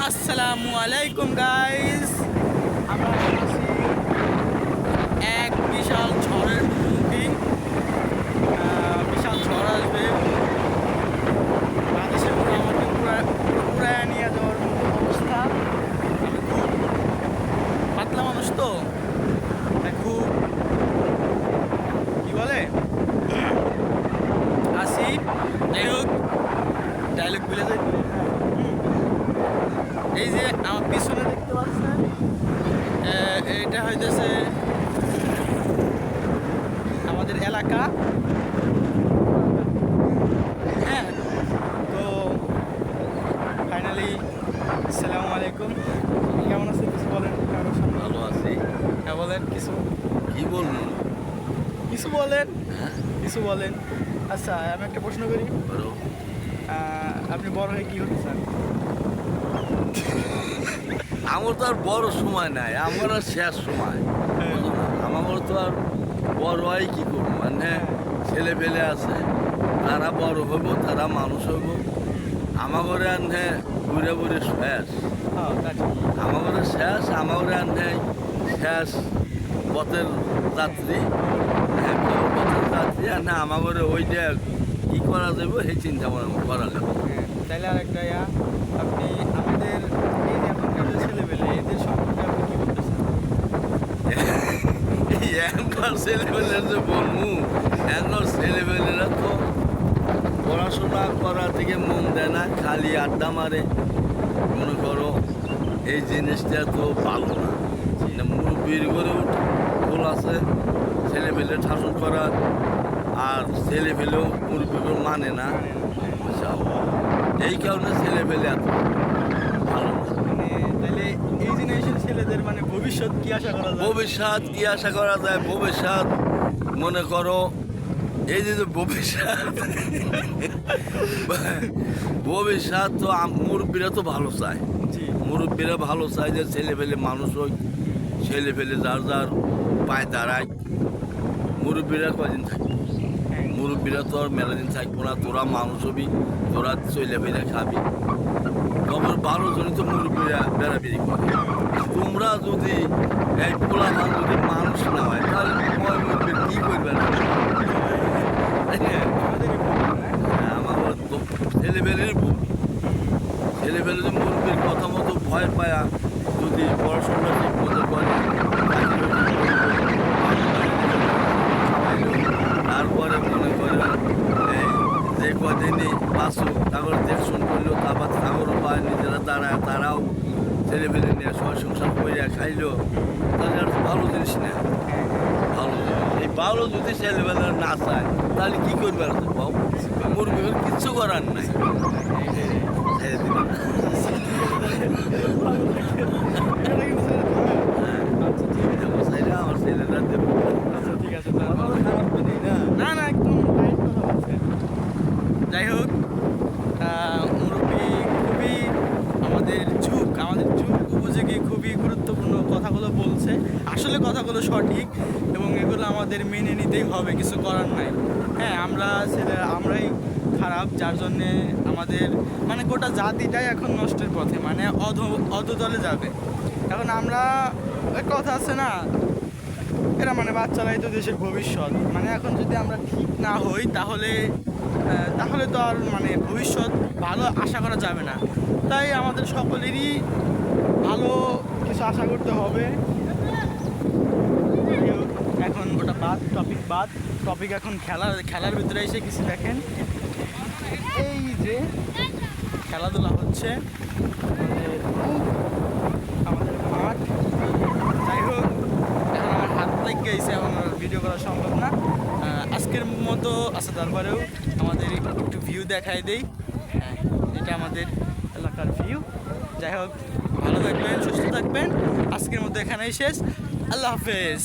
আসসালামু আলাইকুম গাইস, আমরা আছি এক বিশাল ঝড়ের মুখোমুখি। বিশাল ঝড় আসবে, বাতাসের পুরো আমাকে পুরায় নিয়ে যাওয়ার মতো অবস্থা। আমি খুব পাতলা মানুষ তো, তাই খুব কি বলে আসি। যাই হোক, ডায়লগ বলে যাই। এই যে আমার পিছনে দেখতে পাচ্ছেন, এটা হইতেছে আমাদের এলাকা। হ্যাঁ, তো ফাইনালি আসসালামু আলাইকুম। কেমন আছেন কিছু বলেন? ভালো আছি। হ্যাঁ বলেন, কিছু কি বলবো? কিছু বলেন, কিছু বলেন। আচ্ছা, আমি একটা প্রশ্ন করি, বলো। আপনি বড় হয়ে কি হতে চান? আমার তো আর বড় সময় নাই, আমার আর শেষ সময়। বুঝো না? আমার তো আর বড় হয় কি করবো, মানে ছেলে পেলে আছে, তারা বড় হইব, তারা মানুষ হইব। আমার আনে ঘুরে ঘুরে শেষ, হ্যাঁ, তা ঠিক। আমার শেষ, আমার আনে শেষ পথের যাত্রী। হ্যাঁ, পথের যাত্রী আর না আমার ওইটা কি করা যাবে সেই চিন্তা ভাবনা করা যাবে। তাইলে আর একটা আপনি আমাদের এই যে এখনকার যে ছেলেপেলে, এদের সম্পর্কে আপনি কি বলতে চান? এখনকার ছেলেমেয়েরা যে বলবো, এখনকার ছেলেমেয়েরা তো পড়াশোনা করা থেকে মন দেয় না, খালি আড্ডা মারে। মনে করো এই জিনিসটা তো ভালো না। মুরব্বীর করে ভুল আছে, ছেলেমেয়েদের শাসন করার, আর ছেলেমেয়েও মুরব্বীকে মানে না। বুঝছাও? এই কারণে ছেলেমেয়ে এত ভালো না। মানে তাইলে এই জেনারেশন ছেলেদের মানে ভবিষ্যৎ কি আশা করা যায়? ভবিষ্যৎ কি আশা করা যায়? ভবিষ্যৎ মনে করো এই যে ভবিষ্যৎ তো মুরব্বীরা তো ভালো চায়, জি, মুরব্বীরা ভালো চায় যে ছেলে ফেলে মানুষ হোক, ছেলে ফেলে যার যার পায়ে দাঁড়ায়। মুরব্বীরা কদিন থাকবে? হ্যাঁ। মুরব্বীরা তো আর মেলা দিন থাকবো না। তোরা মানুষ হবি, তোরা চলে ফেলে খাবি। তখন 12 জনই তো মুরব্বীরা বেড়াবেড়ি করে। তোমরা যদি এই পোলা মান যদি মানুষ না হয়, তাহলে তোমার মুরব্বী কি করবে না? আমাদেরই ভুল, হ্যাঁ? আমার তো ছেলেবেলের ভুল। ছেলেবেলে মুরব্বীর কথা মতো ভয় পায়া যদি পড়াশোনা ঠিক মতো করে, তারপরে মনে করেন এই যে কদিনই বাঁচুক, তারপর দেখশন করলো, তারপর তাগরও পায় নিজেরা দাঁড়ায়, তারাও ছেলেবেলে নিয়ে সংসার করিয়া খাইলো, তাহলে আর ভালো জিনিস না। ভালো জিনিস এই ভালো যদি ছেলেবেলা না চায়, তাহলে কি করবে? আর মুরব্বীর কিচ্ছু করার নাই, ছেড়ে দিবে না। এটা কিন্তু ছেলে ধরে। আচ্ছা, ঠিক আছে। আমার ছেলেরা দেবো। আচ্ছা, ঠিক আছে, কথাটা খারাপ তো নেই না। না না, একদম রাইট কথা বলছেন। যাই হোক, মুরব্বী খুবই আমাদের যুগ উপযোগী খুবই গুরুত্বপূর্ণ কথাগুলো বলছে। আসলে কথাগুলো সঠিক এবং এগুলো আমাদের মেনে নিতেই হবে, কিছু করার নাই। হ্যাঁ, আমরাই খারাপ, যার জন্যে আমাদের মানে গোটা জাতিটাই এখন নষ্টের পথে, মানে অধতলে যাবে। এখন আমরা ওই কথা আছে না, এরা মানে বাচ্চারাই তো দেশের ভবিষ্যৎ। মানে এখন যদি আমরা ঠিক না হই, তাহলে তো আর মানে ভবিষ্যৎ ভালো আশা করা যাবে না। তাই আমাদের সকলেরই ভালো কিছু আশা করতে হবে। এখন ওটা টপিক এখন খেলার ভিতরে এসে কিছু দেখেন। এই যে খেলাধুলা হচ্ছে আমাদের মাঠ। যাই হোক, এখন আমার হাত লেগে গেছে, এখন আর ভিডিও করা সম্ভব না আজকের মতো। আচ্ছা, তারপরেও আমাদের একটু ভিউ দেখাই দেই। হ্যাঁ, এটা আমাদের এলাকার ভিউ। যাই হোক, ভালো থাকবেন, সুস্থ থাকবেন। আজকের মতো এখানেই শেষ। আল্লাহ হাফেজ।